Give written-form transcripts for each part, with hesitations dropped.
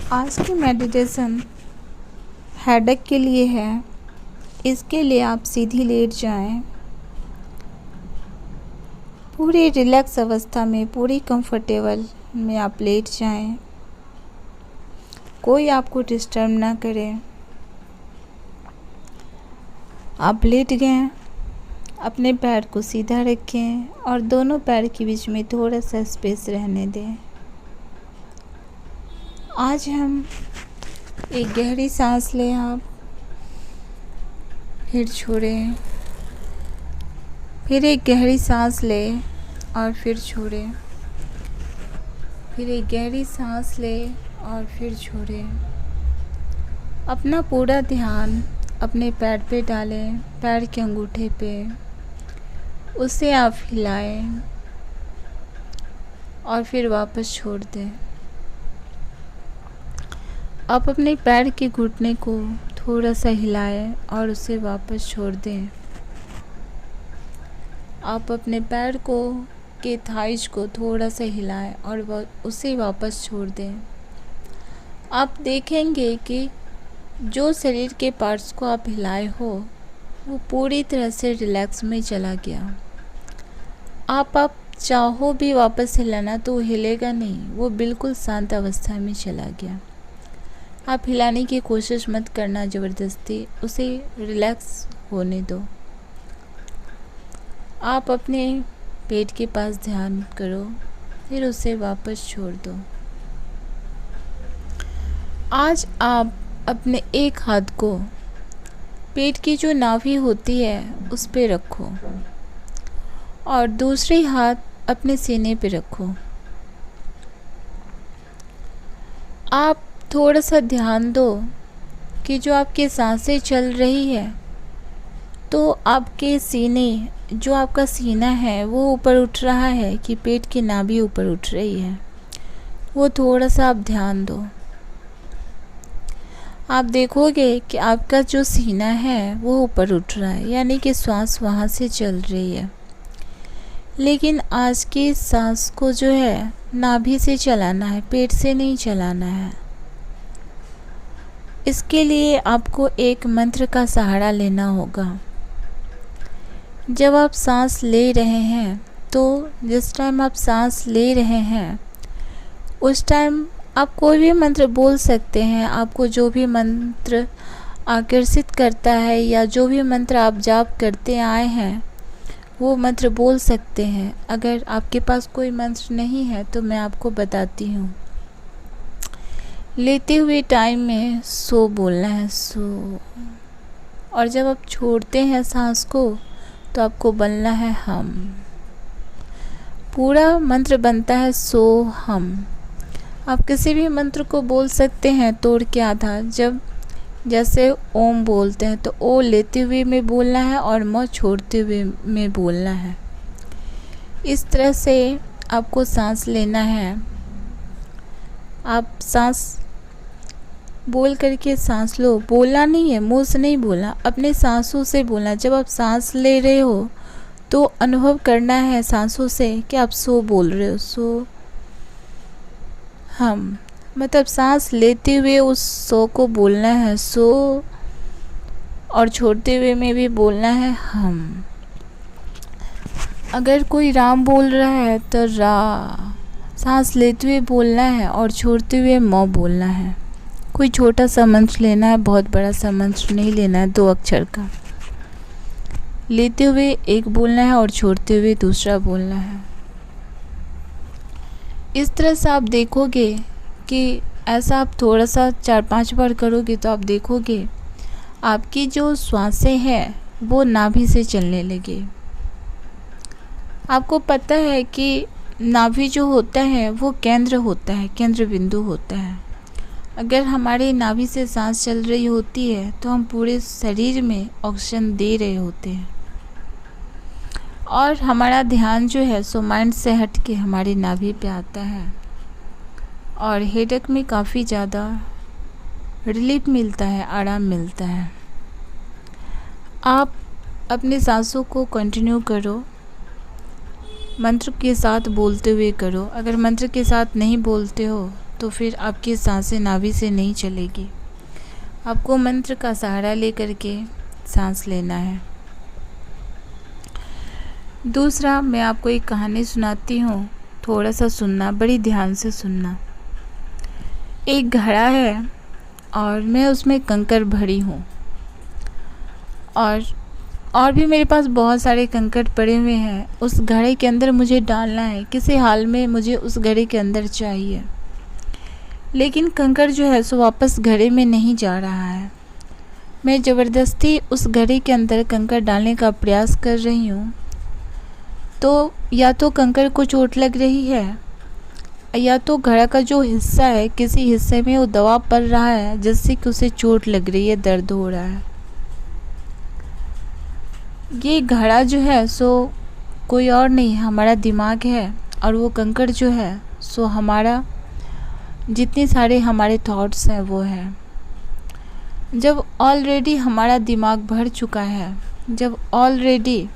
आज की meditation headache के लिए है। इसके लिए आप सीधी लेट जाएं। पूरी रिलैक्स अवस्था में, पूरी कंफर्टेबल में आप लेट जाएं। कोई आपको डिस्टर्ब ना करे। आप लेट गए, अपने पैर को सीधा रखें और दोनों पैर के बीच में थोड़ा सा स्पेस रहने दें। आज हम एक गहरी सांस लें, आप फिर छोड़ें, फिर एक गहरी सांस लें और फिर छोड़ें, फिर एक गहरी सांस लें और फिर छोड़ें। अपना पूरा ध्यान अपने पैर पे डालें, पैर के अंगूठे पे, उसे आप हिलाएं और फिर वापस छोड़ दें। आप अपने पैर के घुटने को थोड़ा सा हिलाएं और उसे वापस छोड़ दें। आप अपने पैर को के थाइज को थोड़ा सा हिलाएं और उसे वापस छोड़ दें। आप देखेंगे कि जो शरीर के पार्ट्स को आप हिलाए हो वो पूरी तरह से रिलैक्स में चला गया। आप चाहो भी वापस हिलाना तो हिलेगा नहीं, वो बिल्कुल शांत अवस्था में चला गया। आप हिलाने की कोशिश मत करना ज़बरदस्ती, उसे रिलैक्स होने दो। आप अपने पेट के पास ध्यान करो, फिर उसे वापस छोड़ दो। आज आप अपने एक हाथ को पेट की जो नाभि होती है उस पे रखो और दूसरी हाथ अपने सीने पे रखो। आप थोड़ा सा ध्यान दो कि जो आपकी सांसें चल रही है तो आपके सीने, जो आपका सीना है वो ऊपर उठ रहा है कि पेट की नाभि ऊपर उठ रही है, वो थोड़ा सा आप ध्यान दो। आप देखोगे कि आपका जो सीना है वो ऊपर उठ रहा है, यानी कि श्वास वहाँ से चल रही है। लेकिन आज की सांस को जो है नाभि से चलाना है, पेट से नहीं चलाना है। इसके लिए आपको एक मंत्र का सहारा लेना होगा। जब आप सांस ले रहे हैं तो जिस टाइम आप सांस ले रहे हैं उस टाइम आप कोई भी मंत्र बोल सकते हैं। आपको जो भी मंत्र आकर्षित करता है या जो भी मंत्र आप जाप करते आए हैं वो मंत्र बोल सकते हैं। अगर आपके पास कोई मंत्र नहीं है तो मैं आपको बताती हूँ। लेते हुए टाइम में सो बोलना है, सो। और जब आप छोड़ते हैं सांस को तो आपको बोलना है हम। पूरा मंत्र बनता है सो हम। आप किसी भी मंत्र को बोल सकते हैं तोड़ के आधा। जब जैसे ओम बोलते हैं तो ओ लेते हुए में बोलना है और म छोड़ते हुए में बोलना है। इस तरह से आपको सांस लेना है। आप सांस बोल करके सांस लो, बोलना नहीं है, मुंह से नहीं बोलना, अपने सांसों से बोलना। जब आप सांस ले रहे हो तो अनुभव करना है सांसों से कि आप सो बोल रहे हो, सो हम। मतलब सांस लेते हुए उस सो को बोलना है सो, और छोड़ते हुए में भी बोलना है हम। अगर कोई राम बोल रहा है तो रा, सांस लेते हुए बोलना है और छोड़ते हुए म बोलना है। कोई छोटा सा मंत्र लेना है, बहुत बड़ा सा मंत्र नहीं लेना है, 2 अक्षर का। लेते हुए एक बोलना है और छोड़ते हुए दूसरा बोलना है। इस तरह से आप देखोगे कि ऐसा आप थोड़ा सा 4-5 बार करोगे तो आप देखोगे आपकी जो श्वासें हैं वो नाभि से चलने लगे। आपको पता है कि नाभि जो होता है वो केंद्र होता है, केंद्र बिंदु होता है। अगर हमारी नाभि से सांस चल रही होती है तो हम पूरे शरीर में ऑक्सीजन दे रहे होते हैं और हमारा ध्यान जो है सो माइंड से हट के हमारी नाभि पे आता है और हेडेक में काफ़ी ज़्यादा रिलीफ मिलता है, आराम मिलता है। आप अपनी सांसों को कंटिन्यू करो, मंत्र के साथ बोलते हुए करो। अगर मंत्र के साथ नहीं बोलते हो तो फिर आपकी सांसें नाभि से नहीं चलेगी। आपको मंत्र का सहारा लेकर के सांस लेना है। दूसरा, मैं आपको एक कहानी सुनाती हूँ, थोड़ा सा सुनना, बड़ी ध्यान से सुनना। एक घड़ा है और मैं उसमें कंकड़ भरी हूँ और भी मेरे पास बहुत सारे कंकड़ पड़े हुए हैं। उस घड़े के अंदर मुझे डालना है, किसी हाल में मुझे उस घड़े के अंदर चाहिए। लेकिन कंकड़ जो है सो वापस घड़े में नहीं जा रहा है। मैं ज़बरदस्ती उस घड़े के अंदर कंकड़ डालने का प्रयास कर रही हूँ, तो या तो कंकड़ को चोट लग रही है या तो घड़ा का जो हिस्सा है किसी हिस्से में वो दबाव पड़ रहा है जिससे कि उसे चोट लग रही है, दर्द हो रहा है। ये घड़ा जो है सो कोई और नहीं, हमारा दिमाग है। और वो कंकड़ जो है सो हमारा, जितने सारे हमारे थॉट्स हैं वो है। जब ऑलरेडी हमारा दिमाग भर चुका है, जब ऑलरेडी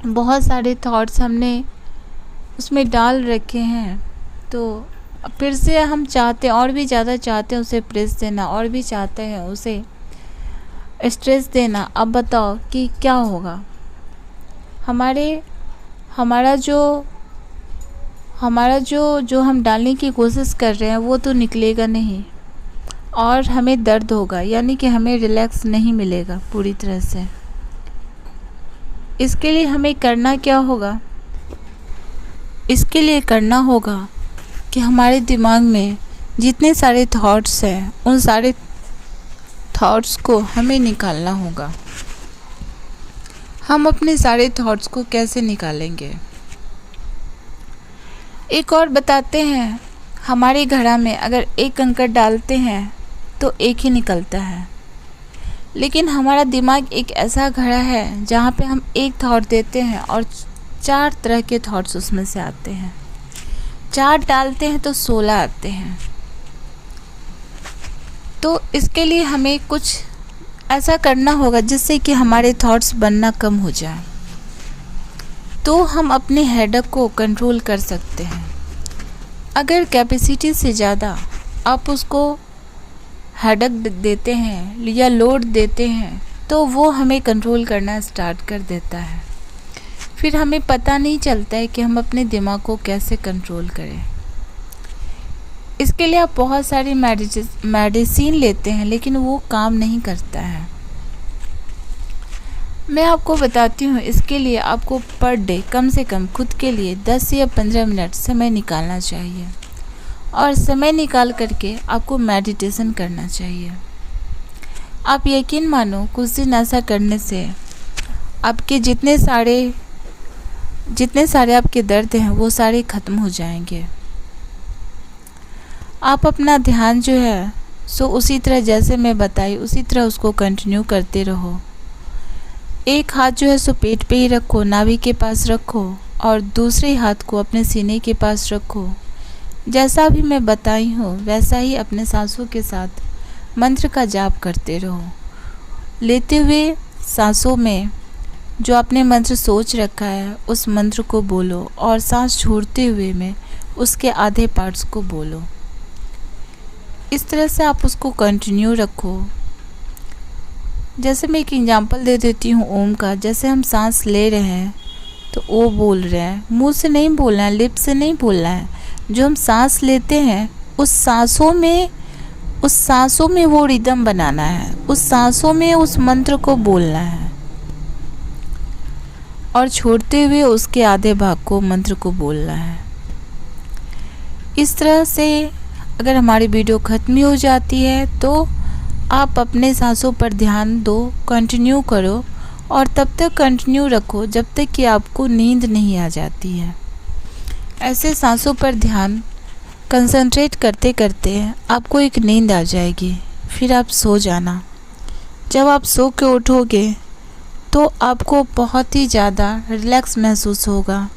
बहुत सारे थॉट्स हमने उसमें डाल रखे हैं, तो फिर से हम चाहते हैं, और भी ज़्यादा चाहते हैं उसे प्रेस देना, और भी चाहते हैं उसे स्ट्रेस देना। अब बताओ कि क्या होगा। हमारा जो हम डालने की कोशिश कर रहे हैं वो तो निकलेगा नहीं, और हमें दर्द होगा, यानी कि हमें रिलैक्स नहीं मिलेगा पूरी तरह से। इसके लिए हमें करना क्या होगा? इसके लिए करना होगा कि हमारे दिमाग में जितने सारे थॉट्स हैं उन सारे थॉट्स को हमें निकालना होगा। हम अपने सारे थॉट्स को कैसे निकालेंगे? एक और बताते हैं, हमारे घड़ा में अगर एक कंकड़ डालते हैं तो एक ही निकलता है। लेकिन हमारा दिमाग एक ऐसा घड़ा है जहाँ पे हम एक थॉट देते हैं और 4 तरह के थॉट्स उसमें से आते हैं। 4 डालते हैं तो 16 आते हैं। तो इसके लिए हमें कुछ ऐसा करना होगा जिससे कि हमारे थॉट्स बनना कम हो जाए, तो हम अपने हेडेक को कंट्रोल कर सकते हैं। अगर कैपेसिटी से ज़्यादा आप उसको हेडेक देते हैं या लोड देते हैं तो वो हमें कंट्रोल करना स्टार्ट कर देता है। फिर हमें पता नहीं चलता है कि हम अपने दिमाग को कैसे कंट्रोल करें। इसके लिए आप बहुत सारी मेडिसिन लेते हैं लेकिन वो काम नहीं करता है। मैं आपको बताती हूँ, इसके लिए आपको पर डे कम से कम खुद के लिए 10 या 15 मिनट समय निकालना चाहिए, और समय निकाल करके आपको मेडिटेशन करना चाहिए। आप यकीन मानो कुछ दिन ऐसा करने से आपके जितने सारे आपके दर्द हैं वो सारे ख़त्म हो जाएंगे। आप अपना ध्यान जो है सो उसी तरह जैसे मैं बताई उसी तरह उसको कंटिन्यू करते रहो। एक हाथ जो है सो पेट पे ही रखो, नाभि के पास रखो, और दूसरे हाथ को अपने सीने के पास रखो। जैसा भी मैं बताई हूँ वैसा ही अपने सांसों के साथ मंत्र का जाप करते रहो। लेते हुए सांसों में जो आपने मंत्र सोच रखा है उस मंत्र को बोलो, और सांस छोड़ते हुए में उसके आधे पार्ट्स को बोलो। इस तरह से आप उसको कंटिन्यू रखो। जैसे मैं एक एग्जांपल दे देती हूँ ओम का। जैसे हम सांस ले रहे हैं तो ओ बोल रहे हैं, मुंह से नहीं बोलना है, लिप से नहीं बोलना है। जो हम सांस लेते हैं उस सांसों में वो रिदम बनाना है, उस सांसों में उस मंत्र को बोलना है, और छोड़ते हुए उसके आधे भाग को मंत्र को बोलना है। इस तरह से अगर हमारी वीडियो ख़त्म हो जाती है तो आप अपने सांसों पर ध्यान दो, कंटिन्यू करो, और तब तक कंटिन्यू रखो जब तक कि आपको नींद नहीं आ जाती है। ऐसे सांसों पर ध्यान कंसंट्रेट करते करते आपको एक नींद आ जाएगी, फिर आप सो जाना। जब आप सो के उठोगे तो आपको बहुत ही ज़्यादा रिलैक्स महसूस होगा।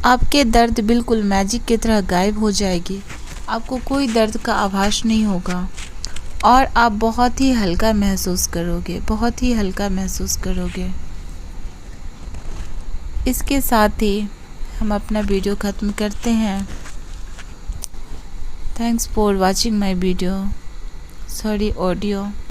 आपके दर्द बिल्कुल मैजिक की तरह गायब हो जाएगी, आपको कोई दर्द का आभास नहीं होगा, और आप बहुत ही हल्का महसूस करोगे, बहुत ही हल्का महसूस करोगे। इसके साथ ही हम अपना वीडियो ख़त्म करते हैं। Thanks for watching my video. Sorry, audio.